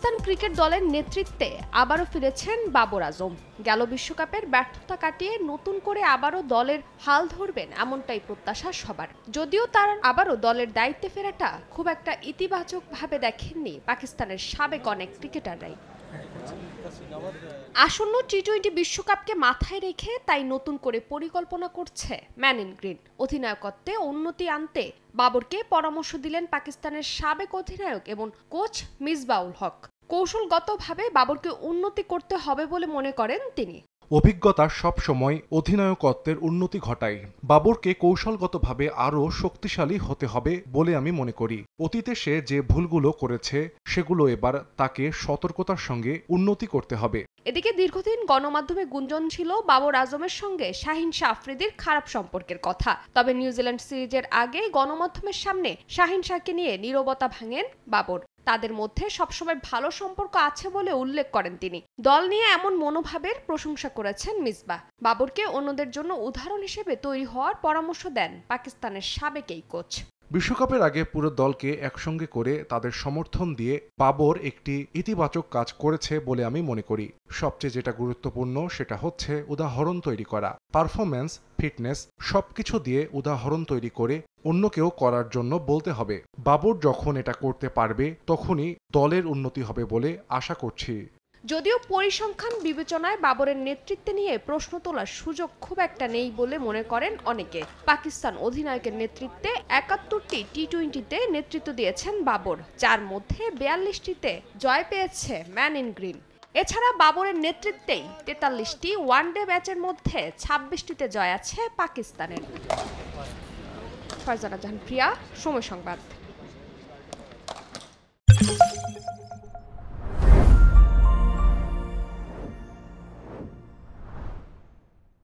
Pakistan cricket দলের নেতৃত্বে আবারও ফিরেছেন বাবর আজম। গেল বিশ্বকাপের ব্যর্থতা কাটিয়ে নতুন করে আবারও দলের হাল ধরবেন এমনটাই প্রত্যাশা সবার। যদিও তার আবারও দলের দায়িত্বে ফেরাটা খুব একটা ইতিবাচকভাবে দেখেননি পাকিস্তানের সাবেক অনেক ক্রিকেটাররাই। আসন্ন টি-20 বিশ্বকাপকে মাথায় রেখে তাই নতুন করে পরিকল্পনা করছে ম্যান ইন গ্রিন। অধিনায়কত্বে উন্নতি আনতে বাবরকে পরামর্শ দিলেন পাকিস্তানের সাবেক অধিনায়ক এবং কোচ মিসবাউল হক। কৌশলগতভাবে বাবরকে উন্নতি করতে হবে বলে মনে করেন তিনি। অভিজ্ঞতা সব সময় অধিনায়কত্বের উন্নতি ঘটায়। বাবরকে কৌশলগতভাবে আরও শক্তিশালী হতে হবে বলে আমি মনে করি। অতীতে সে যে ভুলগুলো করেছে সেগুলো এবার তাকে সতর্কতার সঙ্গে উন্নতি করতে হবে। এদিকে দীর্ঘদিন গণমাধ্যমে গুঞ্জন ছিল বাবর আজমের সঙ্গে শাহিন শাহ আফ্রিদির খারাপ সম্পর্কের কথা। তবে নিউজিল্যান্ড সিরিজের আগে গণমাধ্যমের সামনে শাহিন শাহকে নিয়ে নীরবতা ভাঙেন বাবর। তাদের মধ্যে সবসময় ভালো সম্পর্ক আছে বলে উল্লেখ করেন তিনি। দল নিয়ে এমন মনোভাবের প্রশংসা করেছেন মিসবাহ। বাবরকে অন্যদের জন্য উদাহরণ হিসেবে তৈরি হওয়ার পরামর্শ দেন পাকিস্তানের সাবেক এই কোচ। বিশ্বকাপের আগে পুরো দলকে একসঙ্গে করে তাদের সমর্থন দিয়ে বাবর একটি ইতিবাচক কাজ করেছে বলে আমি মনে করি। সবচেয়ে যেটা গুরুত্বপূর্ণ সেটা হচ্ছে উদাহরণ তৈরি করা। পারফরম্যান্স, ফিটনেস সবকিছু দিয়ে উদাহরণ তৈরি করে অন্যকেও করার জন্য বলতে হবে। বাবর যখন এটা করতে পারবে তখনই দলের উন্নতি হবে বলে আশা করছি। যদিও পরিসংখ্যান বিবেচনায় বাবরের নেতৃত্বে নিয়ে প্রশ্ন তোলার সুযোগ খুব একটা নেই বলে মনে করেন অনেকে। পাকিস্তান অধিনায়কের নেতৃত্বে ৭১টি টি-20তে নেতৃত্ব দিয়েছেন বাবর, যার মধ্যে ৪২টিতে জয় পেয়েছে ম্যান ইন গ্রিন। এছাড়া বাবরের নেতৃত্বেই ৪৩টি ওয়ানডে ম্যাচের মধ্যে ২৬টিতে জয় আছে পাকিস্তানের। ফারজানা জাহান প্রিয়া, সময় সংবাদ।